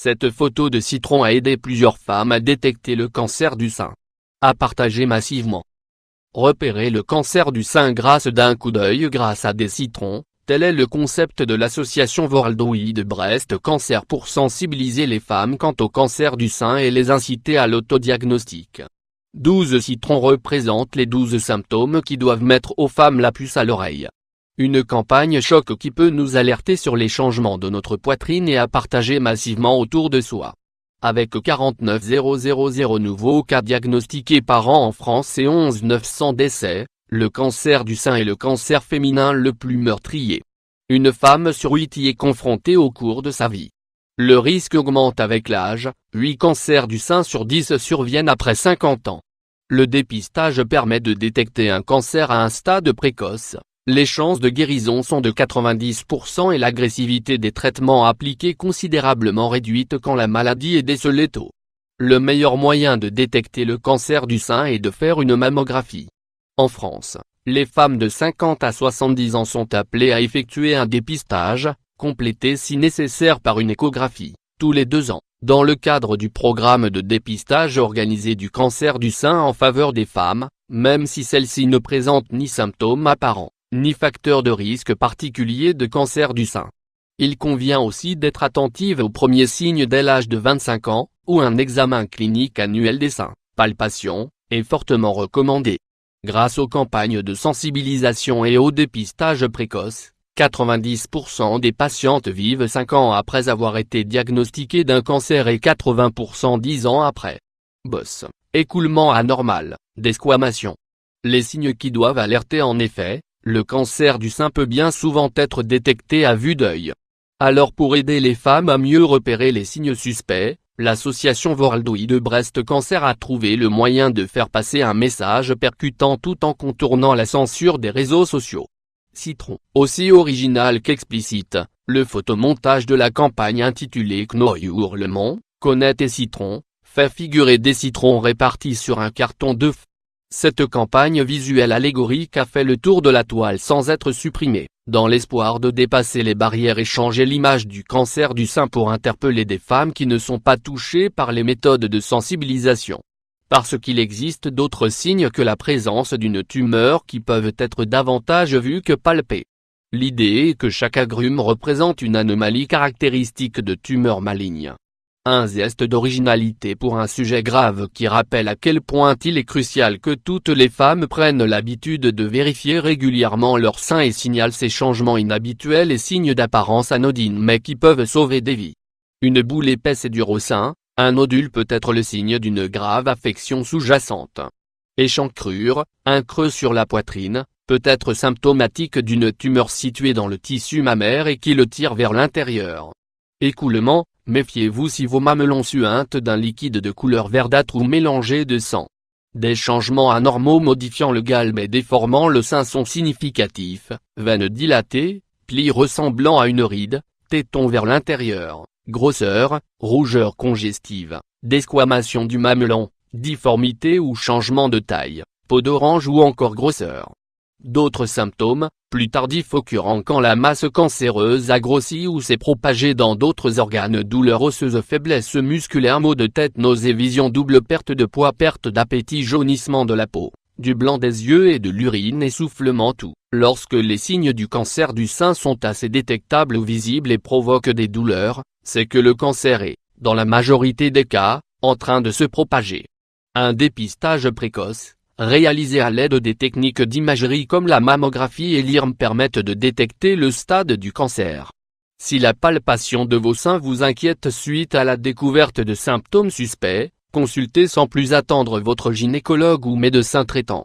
Cette photo de citron a aidé plusieurs femmes à détecter le cancer du sein. À partager massivement. Repérer le cancer du sein grâce d'un coup d'œil grâce à des citrons, tel est le concept de l'association Worldwide Breast Cancer pour sensibiliser les femmes quant au cancer du sein et les inciter à l'autodiagnostic. 12 citrons représentent les 12 symptômes qui doivent mettre aux femmes la puce à l'oreille. Une campagne choc qui peut nous alerter sur les changements de notre poitrine et à partager massivement autour de soi. Avec 49 000 nouveaux cas diagnostiqués par an en France et 11 900 décès, le cancer du sein est le cancer féminin le plus meurtrier. Une femme sur 8 y est confrontée au cours de sa vie. Le risque augmente avec l'âge, 8 cancers du sein sur 10 surviennent après 50 ans. Le dépistage permet de détecter un cancer à un stade précoce. Les chances de guérison sont de 90% et l'agressivité des traitements appliqués considérablement réduite quand la maladie est décelée tôt. Le meilleur moyen de détecter le cancer du sein est de faire une mammographie. En France, les femmes de 50 à 70 ans sont appelées à effectuer un dépistage, complété si nécessaire par une échographie, tous les 2 ans, dans le cadre du programme de dépistage organisé du cancer du sein en faveur des femmes, même si celles-ci ne présentent ni symptômes apparents, ni facteurs de risque particuliers de cancer du sein. Il convient aussi d'être attentive aux premiers signes dès l'âge de 25 ans, où un examen clinique annuel des seins, palpation, est fortement recommandé. Grâce aux campagnes de sensibilisation et au dépistage précoce, 90% des patientes vivent 5 ans après avoir été diagnostiquées d'un cancer et 80% 10 ans après. Boss, écoulement anormal, desquamation. Les signes qui doivent alerter en effet. Le cancer du sein peut bien souvent être détecté à vue d'œil. Alors pour aider les femmes à mieux repérer les signes suspects, l'association Worldwide Breast Cancer a trouvé le moyen de faire passer un message percutant tout en contournant la censure des réseaux sociaux. Citron. Aussi original qu'explicite, le photomontage de la campagne intitulée Know Your Lemon, connais tes citrons, fait figurer des citrons répartis sur un carton d'œufs. Cette campagne visuelle allégorique a fait le tour de la toile sans être supprimée, dans l'espoir de dépasser les barrières et changer l'image du cancer du sein pour interpeller des femmes qui ne sont pas touchées par les méthodes de sensibilisation. Parce qu'il existe d'autres signes que la présence d'une tumeur qui peuvent être davantage vus que palpés. L'idée est que chaque agrume représente une anomalie caractéristique de tumeur maligne. Un zeste d'originalité pour un sujet grave qui rappelle à quel point il est crucial que toutes les femmes prennent l'habitude de vérifier régulièrement leur sein et signalent ces changements inhabituels et signes d'apparence anodine mais qui peuvent sauver des vies. Une boule épaisse et dure au sein, un nodule peut être le signe d'une grave affection sous-jacente. Échancrure, un creux sur la poitrine, peut être symptomatique d'une tumeur située dans le tissu mammaire et qui le tire vers l'intérieur. Écoulement. Méfiez-vous si vos mamelons suintent d'un liquide de couleur verdâtre ou mélangé de sang. Des changements anormaux modifiant le galbe et déformant le sein sont significatifs, veines dilatées, plis ressemblant à une ride, tétons vers l'intérieur, grosseur, rougeur congestive, desquamation du mamelon, difformité ou changement de taille, peau d'orange ou encore grosseur. D'autres symptômes, plus tardifs occurrent quand la masse cancéreuse a grossi ou s'est propagée dans d'autres organes, douleurs osseuses, faiblesse musculaire, maux de tête, nausées, vision double, perte de poids, perte d'appétit, jaunissement de la peau, du blanc des yeux et de l'urine, essoufflement. Tout. Lorsque les signes du cancer du sein sont assez détectables ou visibles et provoquent des douleurs, c'est que le cancer est, dans la majorité des cas, en train de se propager. Un dépistage précoce, réalisé à l'aide des techniques d'imagerie comme la mammographie et l'IRM, permettent de détecter le stade du cancer. Si la palpation de vos seins vous inquiète suite à la découverte de symptômes suspects, consultez sans plus attendre votre gynécologue ou médecin traitant.